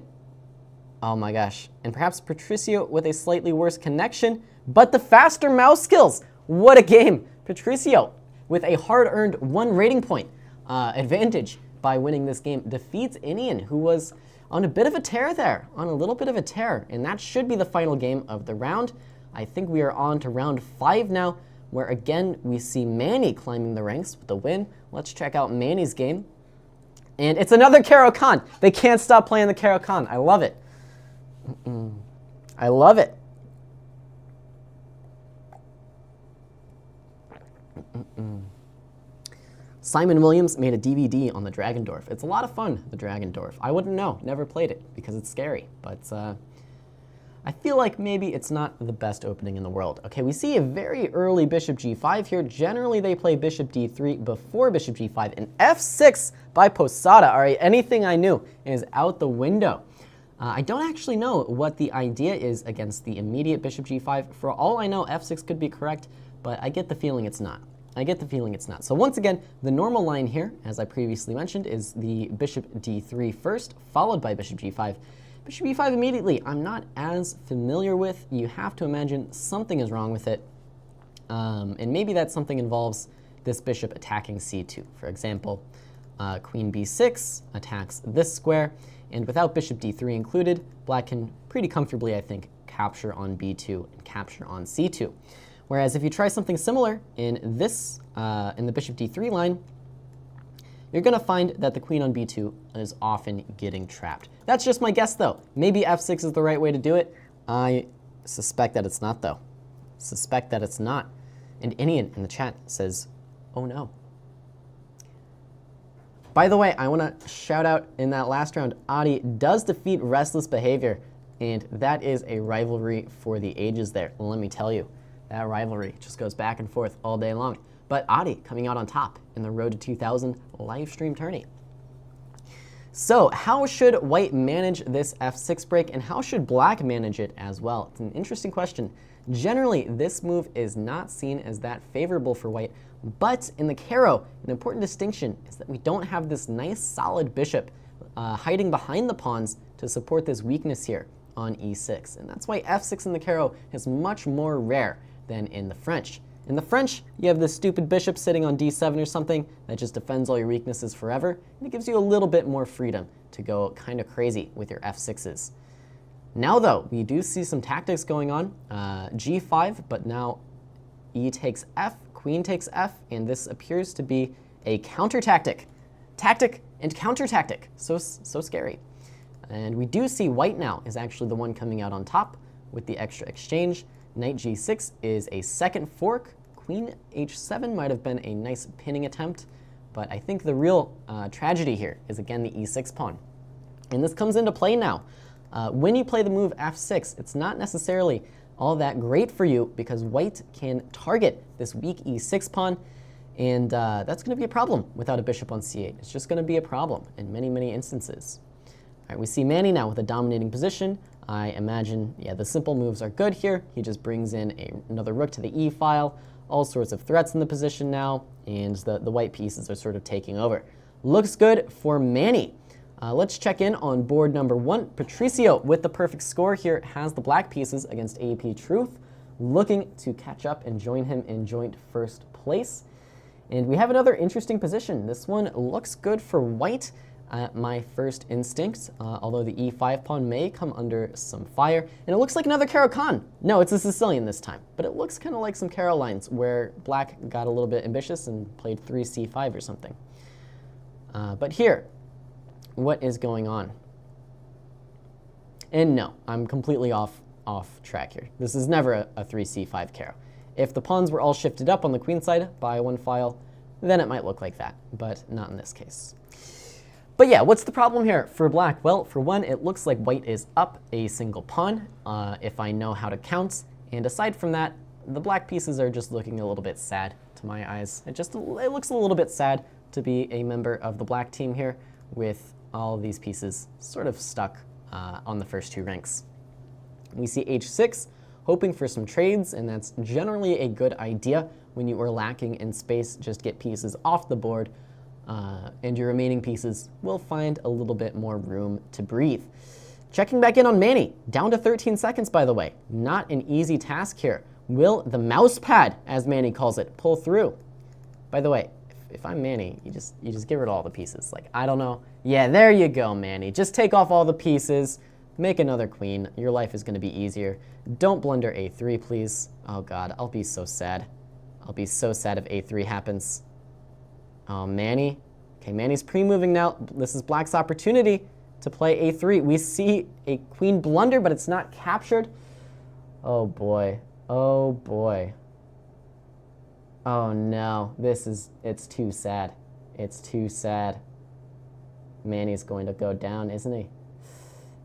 Oh my gosh. And perhaps Patricio with a slightly worse connection, but the faster mouse skills. What a game. Patricio, with a hard-earned 1 rating point advantage by winning this game, defeats Inian, who was on a bit of a tear there, on a little bit of a tear, and that should be the final game of the round. I think we are on to round 5 now, where again we see Manny climbing the ranks with the win. Let's check out Manny's game. And it's another Caro-Kann. They can't stop playing the Caro-Kann. I love it. I love it. Simon Williams made a DVD on the Dragendorf. It's a lot of fun, the Dragendorf. I wouldn't know, never played it because it's scary, but I feel like maybe it's not the best opening in the world. Okay, we see a very early bishop g5 here. Generally, they play bishop d3 before bishop g5, and f6 by Posada. All right, anything I knew is out the window. I don't actually know what the idea is against the immediate bishop g5. For all I know, f6 could be correct, but I get the feeling it's not. I get the feeling it's not. So once again, the normal line here, as I previously mentioned, is the bishop d3 first, followed by bishop g5. Bishop e5 immediately, I'm not as familiar with. You have to imagine something is wrong with it. And maybe that something involves this bishop attacking c2. For example, queen b6 attacks this square, and without bishop d3 included, black can pretty comfortably, I think, capture on b2 and capture on c2. Whereas if you try something similar in this, in the bishop d3 line, you're going to find that the queen on b2 is often getting trapped. That's just my guess, though. Maybe f6 is the right way to do it. I suspect that it's not, though. Suspect that it's not. And Inian in the chat says, oh no. By the way, I want to shout out in that last round, Adi does defeat Restless Behavior, and that is a rivalry for the ages there. Let me tell you, that rivalry just goes back and forth all day long. But Adi coming out on top in the Road to 2000 live stream tourney. So how should white manage this f6 break, and how should black manage it as well? It's an interesting question. Generally, this move is not seen as that favorable for white, but in the Caro, an important distinction is that we don't have this nice solid bishop hiding behind the pawns to support this weakness here on e6. And that's why f6 in the Caro is much more rare than in the French. In the French, you have this stupid bishop sitting on d7 or something that just defends all your weaknesses forever, and it gives you a little bit more freedom to go kind of crazy with your f6s. Now though, we do see some tactics going on. g5, but now e takes f, queen takes f, and this appears to be a counter tactic. Tactic and counter tactic, so scary. And we do see white now is actually the one coming out on top with the extra exchange. Knight g6 is a second fork. Queen h7 might have been a nice pinning attempt, but I think the real tragedy here is again the e6 pawn. And this comes into play now. When you play the move f6, it's not necessarily all that great for you because white can target this weak e6 pawn, and that's going to be a problem without a bishop on c8. It's just going to be a problem in many, many instances. All right, we see Manny now with a dominating position. I imagine, yeah, the simple moves are good here. He just brings in another rook to the e file, all sorts of threats in the position now, and the white pieces are sort of taking over. Looks good for Manny. Let's check in on board number 1. Patricio, with the perfect score here, has the black pieces against AP Truth, looking to catch up and join him in joint first place. And we have another interesting position. This one looks good for white. at my first instinct, although the e5 pawn may come under some fire. And it looks like another Caro-Kann. No, it's a Sicilian this time, but it looks kind of like some Carolines where black got a little bit ambitious and played 3c5 or something. But here, what is going on? And no, I'm completely off track here. This is never a 3c5 Caro. If the pawns were all shifted up on the queen side by one file, then it might look like that, but not in this case. But yeah, what's the problem here for black? Well, for one, it looks like white is up a single pawn, if I know how to count. And aside from that, the black pieces are just looking a little bit sad to my eyes. It looks a little bit sad to be a member of the black team here with all these pieces sort of stuck on the first two ranks. We see h6, hoping for some trades, and that's generally a good idea when you are lacking in space. Just get pieces off the board, and your remaining pieces will find a little bit more room to breathe. Checking back in on Manny, down to 13 seconds, by the way. Not an easy task here. Will the mouse pad, as Manny calls it, pull through? By the way, if I'm Manny, you just get rid of all the pieces. Like, I don't know. Yeah, there you go, Manny. Just take off all the pieces, make another queen. Your life is going to be easier. Don't blunder a3, please. Oh, God, I'll be so sad. I'll be so sad if a3 happens. Oh, Manny. Okay, Manny's pre-moving now. This is black's opportunity to play a3. We see a queen blunder, but it's not captured. Oh, boy. Oh, boy. Oh, no. It's too sad. It's too sad. Manny's going to go down, isn't he?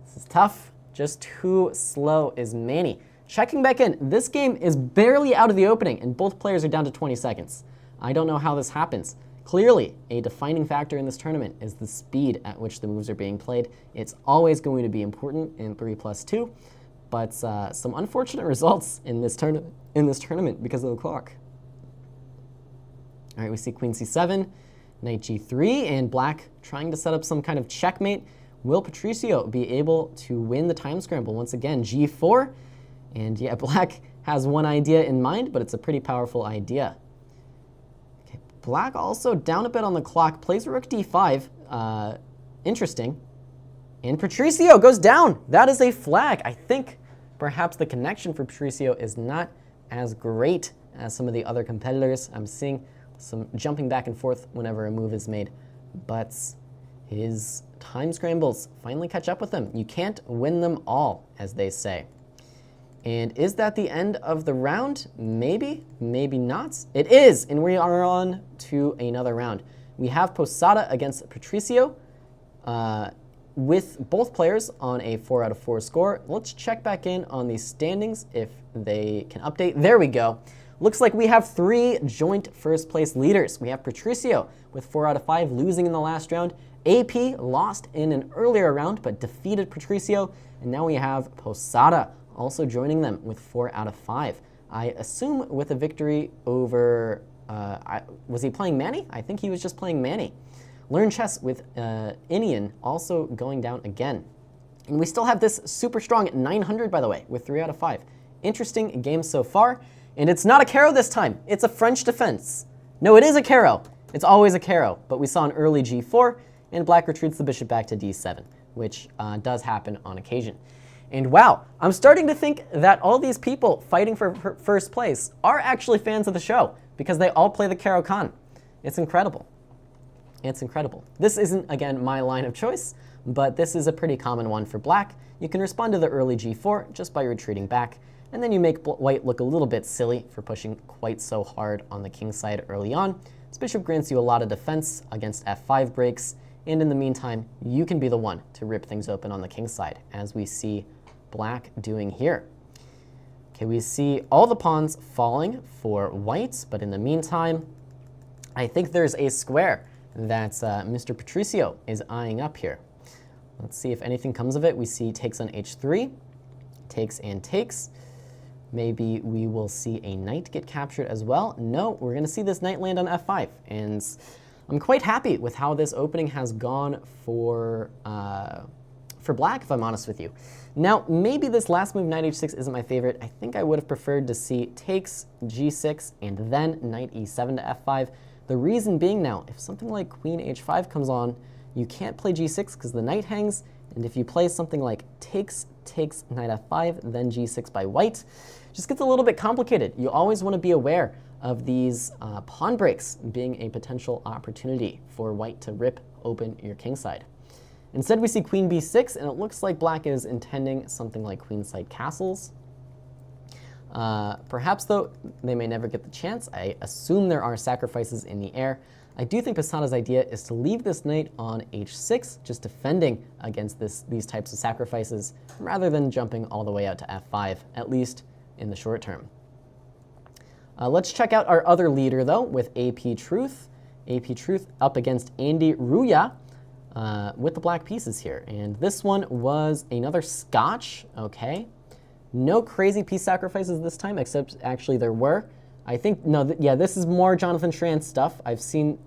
This is tough. Just too slow is Manny. Checking back in. This game is barely out of the opening, and both players are down to 20 seconds. I don't know how this happens. Clearly, a defining factor in this tournament is the speed at which the moves are being played. It's always going to be important in 3+2, but some unfortunate results in this tournament because of the clock. All right, we see queen c7, knight g3, and black trying to set up some kind of checkmate. Will Patricio be able to win the time scramble once again? G4, and yeah, black has one idea in mind, but it's a pretty powerful idea. Okay, black also down a bit on the clock, plays rook d5, interesting. And Patricio goes down. That is a flag. I think perhaps the connection for Patricio is not as great as some of the other competitors. I'm seeing some jumping back and forth whenever a move is made, but his time scrambles finally catch up with him. You can't win them all, as they say. And is that the end of the round? Maybe, maybe not. It is, and we are on to another round. We have Posada against Patricio, with both players on a 4 out of 4 score. Let's check back in on the standings if they can update. There we go. Looks like we have 3 joint first place leaders. We have Patricio with 4 out of 5, losing in the last round. AP lost in an earlier round, but defeated Patricio. And now we have Posada also joining them with 4 out of 5. I assume with a victory over, was he playing Manny? I think he was just playing Manny. Learn chess with Inian also going down again. And we still have this super strong 900, by the way, with 3 out of 5. Interesting game so far. And it's not a Caro this time. It's a French defense. No, it is a Caro. It's always a Caro. But we saw an early g4, and black retreats the bishop back to d7, which does happen on occasion. And wow, I'm starting to think that all these people fighting for first place are actually fans of the show, because they all play the Caro-Kann. It's incredible. It's incredible. This isn't, again, my line of choice, but this is a pretty common one for black. You can respond to the early g4 just by retreating back, and then you make white look a little bit silly for pushing quite so hard on the king side early on. This bishop grants you a lot of defense against f5 breaks, and in the meantime, you can be the one to rip things open on the king side, as we see black doing here. Okay, we see all the pawns falling for white, but in the meantime, I think there's a square that Mr. Patricio is eyeing up here. Let's see if anything comes of it. We see takes on h3, takes and takes. Maybe we will see a knight get captured as well. No, we're going to see this knight land on f5. And I'm quite happy with how this opening has gone for black, if I'm honest with you. Now, maybe this last move, knight h6, isn't my favorite. I think I would have preferred to see takes g6 and then knight e7 to f5. The reason being now, if something like queen h5 comes on, You can't play g6 because the knight hangs, and if you play something like takes knight f5, then g6 by white, it just gets a little bit complicated. You always want to be aware of these pawn breaks being a potential opportunity for white to rip open your kingside. Instead, we see queen b6, and it looks like black is intending something like queenside castles. Perhaps, though, they may never get the chance. I assume there are sacrifices in the air. I do think Posada's idea is to leave this knight on h6, just defending against these types of sacrifices, rather than jumping all the way out to f5, at least in the short term. Let's check out our other leader, though, with AP Truth. AP Truth up against Andy Ruya with the black pieces here. And this one was another Scotch, okay. No crazy piece sacrifices this time, except actually there were. I think, no, yeah, this is more Jonathan Schranz stuff. I've seen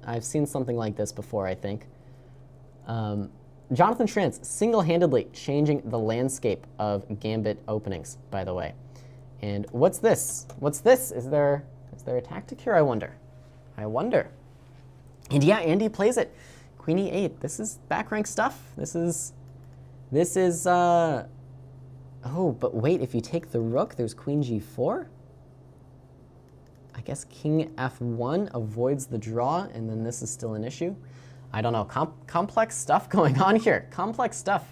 something like this before, I think. Jonathan Schranz single-handedly changing the landscape of Gambit openings, by the way. And what's this? What's this? Is there a tactic here, I wonder? I wonder. And yeah, Andy plays it. Queen e8. This is back rank stuff. This is, oh, but wait, if you take the rook, there's queen g4? I guess king f1 avoids the draw, and then this is still an issue. I don't know. Complex stuff going on here. Complex stuff.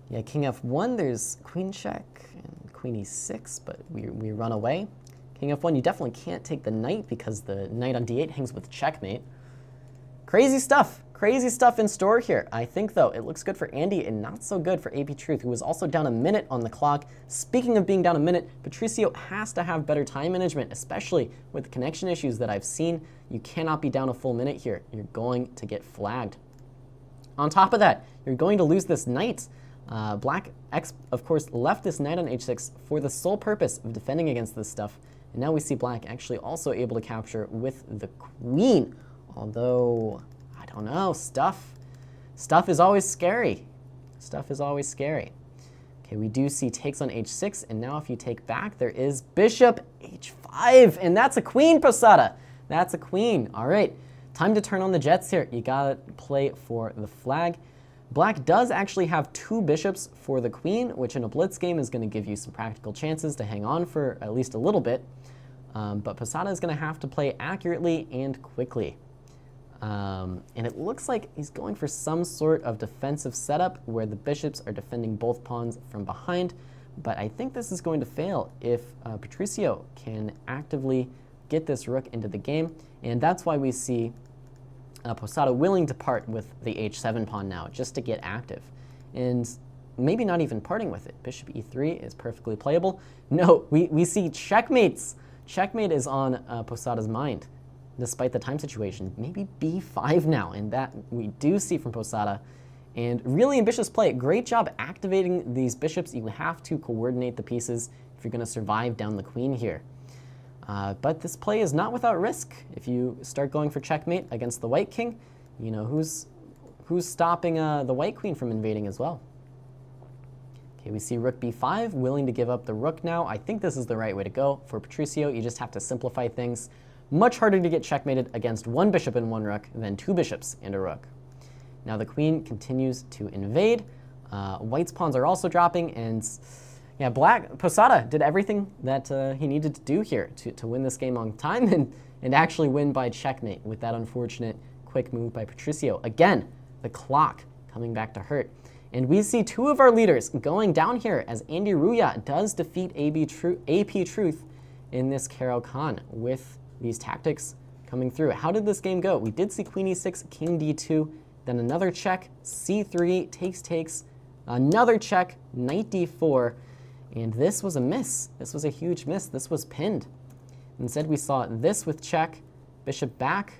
Yeah, king f1, there's queen check, and queen e6, but we run away. King f1, you definitely can't take the knight because the knight on d8 hangs with checkmate. Crazy stuff. Crazy stuff in store here. I think, though, it looks good for Andy and not so good for AP Truth, who was also down a minute on the clock. Speaking of being down a minute, Patricio has to have better time management, especially with the connection issues that I've seen. You cannot be down a full minute here. You're going to get flagged. On top of that, you're going to lose this knight. Black, of course, left this knight on h6 for the sole purpose of defending against this stuff. And now we see black actually also able to capture with the queen. Although, I don't know, stuff is always scary. Stuff is always scary. Okay, we do see takes on h6, and now if you take back, there is bishop h5, and that's a queen, Posada. That's a queen. All right, time to turn on the jets here. You gotta play for the flag. Black does actually have 2 bishops for the queen, which in a blitz game is going to give you some practical chances to hang on for at least a little bit. But Posada is going to have to play accurately and quickly. And it looks like he's going for some sort of defensive setup where the bishops are defending both pawns from behind. But I think this is going to fail if Patricio can actively get this rook into the game. And that's why we see Posada willing to part with the h7 pawn now, just to get active. And maybe not even parting with it. Bishop e3 is perfectly playable. No, we see checkmates. Checkmate is on Posada's mind, despite the time situation. Maybe b5 now, and that we do see from Posada. And really ambitious play. Great job activating these bishops. You have to coordinate the pieces if you're going to survive down the queen here. But this play is not without risk. If you start going for checkmate against the white king, you know, who's stopping the white queen from invading as well? Okay, we see rook b5, willing to give up the rook now. I think this is the right way to go. For Patricio, you just have to simplify things. Much harder to get checkmated against 1 bishop and 1 rook than 2 bishops and a rook. Now the queen continues to invade. White's pawns are also dropping, and yeah, Posada did everything that he needed to do here to win this game on time and actually win by checkmate with that unfortunate quick move by Patricio. Again, the clock coming back to hurt. And we see 2 of our leaders going down here as Andy Ruya does defeat AP Truth in this Caro-Kann with these tactics coming through. How did this game go? We did see queen e6, king d2, then another check, c3, takes, another check, knight d4, and this was a miss. This was a huge miss. This was pinned. Instead, we saw this with check, bishop back,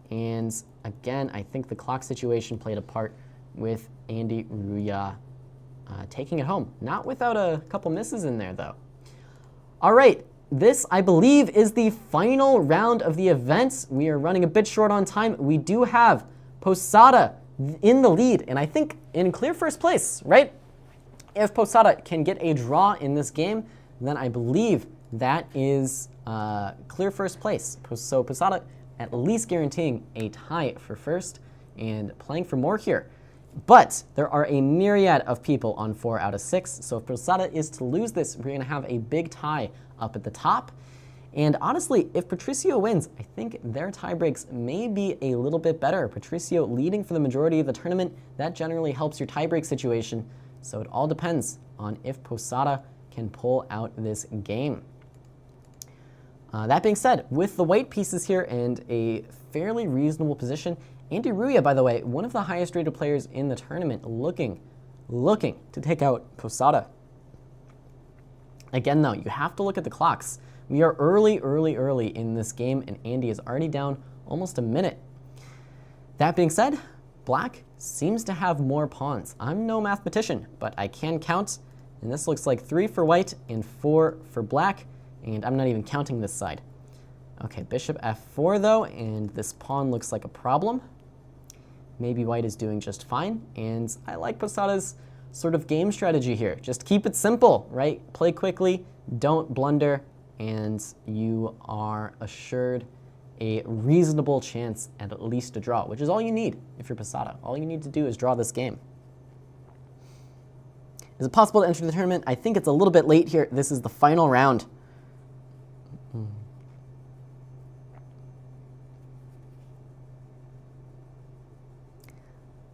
and again, I think the clock situation played a part with Andy Ruya taking it home. Not without a couple misses in there, though. All right, this, I believe, is the final round of the event. We are running a bit short on time. We do have Posada in the lead, and I think in clear first place, right? If Posada can get a draw in this game, then I believe that is clear first place. So Posada at least guaranteeing a tie for first, and playing for more here. But there are a myriad of people on 4 out of 6, so if Posada is to lose this, we're going to have a big tie up at the top. And honestly, if Patricio wins, I think their tiebreaks may be a little bit better. Patricio leading for the majority of the tournament, that generally helps your tiebreak situation. So it all depends on if Posada can pull out this game. That being said, with the white pieces here and a fairly reasonable position, Andy Ruya, by the way, one of the highest rated players in the tournament, looking to take out Posada. Again, though, you have to look at the clocks. We are early in this game, and Andy is already down almost a minute. That being said, Black seems to have more pawns. I'm no mathematician, but I can count, and this looks like 3 for white and 4 for black, and I'm not even counting this side. Okay, bishop f4 though, and this pawn looks like a problem. Maybe white is doing just fine, and I like Posada's sort of game strategy here. Just keep it simple, right? Play quickly, don't blunder, and you are assured a reasonable chance at least a draw, which is all you need if you're Posada. All you need to do is draw this game. Is it possible to enter the tournament? I think it's a little bit late here. This is the final round.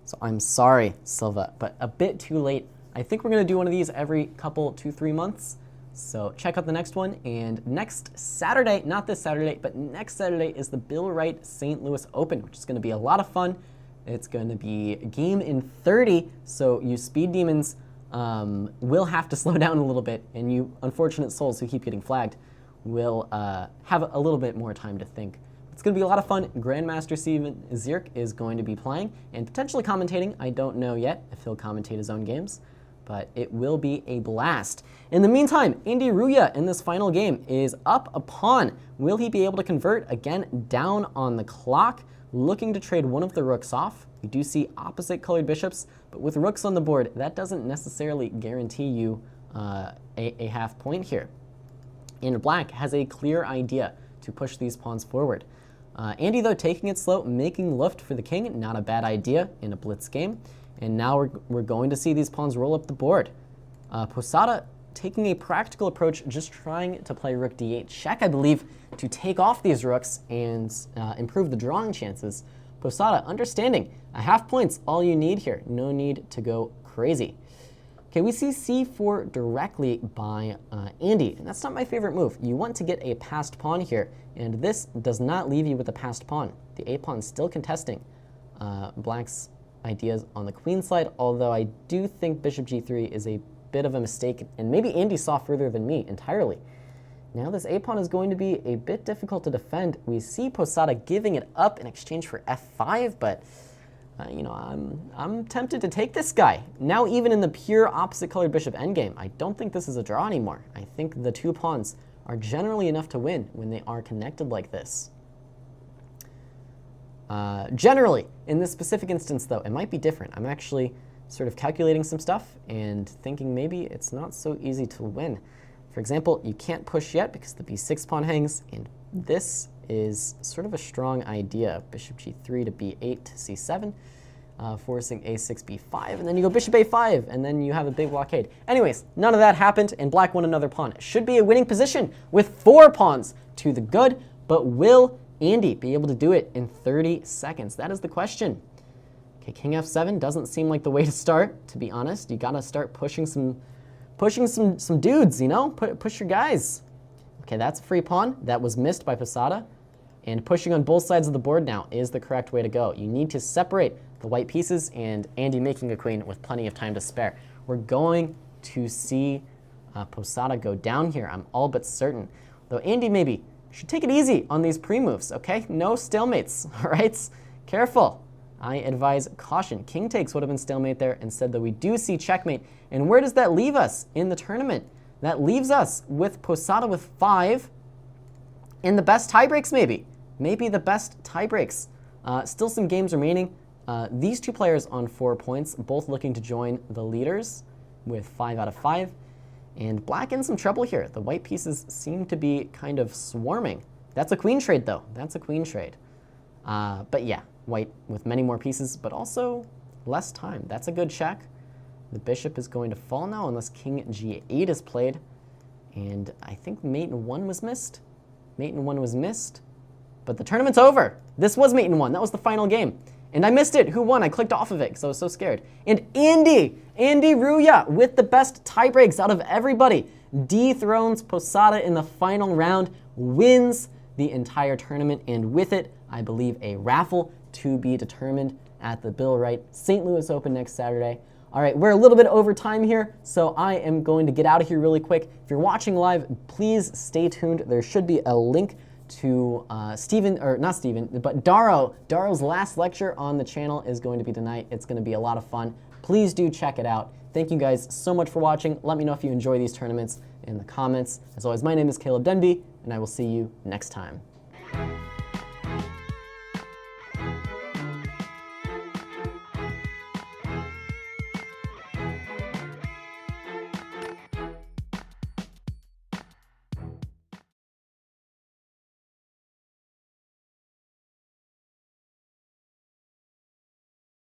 So I'm sorry, Silva, but a bit too late. I think we're going to do one of these every couple, 2-3 months. So check out the next one. And next Saturday, not this Saturday, but next Saturday is the Bill Wright St. Louis Open, which is going to be a lot of fun. It's going to be a game in 30, so you speed demons will have to slow down a little bit, and you unfortunate souls who keep getting flagged will have a little bit more time to think. It's going to be a lot of fun. Grandmaster Steven Zierk is going to be playing and potentially commentating. I don't know yet if he'll commentate his own games, but it will be a blast. In the meantime, Andy Ruya in this final game is up a pawn. Will he be able to convert? Again, down on the clock, looking to trade one of the rooks off. You do see opposite colored bishops, but with rooks on the board, that doesn't necessarily guarantee you a half point here. And black has a clear idea to push these pawns forward. Andy, though, taking it slow, making luft for the king, not a bad idea in a blitz game. And now we're going to see these pawns roll up the board. Posada taking a practical approach, just trying to play rook d8 check, I believe, to take off these rooks and improve the drawing chances. Posada understanding a half point's all you need here. No need to go crazy. Okay, we see c4 directly by Andy, and that's not my favorite move. You want to get a passed pawn here, and this does not leave you with a passed pawn. The a pawn's still contesting black's ideas on the queen side, although I do think bishop g3 is a bit of a mistake, and maybe Andy saw further than me entirely. Now this a pawn is going to be a bit difficult to defend. We see Posada giving it up in exchange for f5, but you know, I'm tempted to take this guy. Now even in the pure opposite colored bishop endgame, I don't think this is a draw anymore. I think the two pawns are generally enough to win when they are connected like this. Generally, in this specific instance though, it might be different. I'm actually sort of calculating some stuff and thinking maybe it's not so easy to win. For example, you can't push yet because the b6 pawn hangs, and this is sort of a strong idea. Bishop g3 to b8 to c7, forcing a6, b5, and then you go bishop a5, and then you have a big blockade. Anyways, none of that happened, and black won another pawn. It should be a winning position with 4 pawns to the good, but will Andy be able to do it in 30 seconds? That is the question. Okay, king f7 doesn't seem like the way to start, to be honest. You gotta start pushing some dudes, you know? Push your guys. Okay, that's a free pawn. That was missed by Posada. And pushing on both sides of the board now is the correct way to go. You need to separate the white pieces, and Andy making a queen with plenty of time to spare. We're going to see Posada go down here, I'm all but certain. Though Andy maybe should take it easy on these pre-moves, okay? No stalemates, all right? Careful. I advise caution. King takes would have been stalemate there. Instead, though, we do see checkmate. And where does that leave us in the tournament? That leaves us with Posada with 5 in the best tiebreaks, maybe. Maybe the best tiebreaks. Still some games remaining. These two players on 4 points, both looking to join the leaders with 5 out of 5. And black in some trouble here. The white pieces seem to be kind of swarming. That's a queen trade, though. That's a queen trade. But yeah, White with many more pieces, but also less time. That's a good check. The bishop is going to fall now unless king g8 is played. And I think mate in 1 was missed. Mate in 1 was missed. But the tournament's over. This was mate in 1. That was the final game. And I missed it. Who won? I clicked off of it because I was so scared. And Andy Ruya with the best tie breaks out of everybody. Dethrones Posada in the final round, wins the entire tournament, and with it, I believe, a raffle to be determined at the Bill Wright St. Louis Open next Saturday. All right, we're a little bit over time here, so I am going to get out of here really quick. If you're watching live, please stay tuned. There should be a link to Daro's last lecture on the channel is going to be tonight. It's going to be a lot of fun. Please do check it out. Thank you guys so much for watching. Let me know if you enjoy these tournaments in the comments. As always, my name is Caleb Denby, and I will see you next time.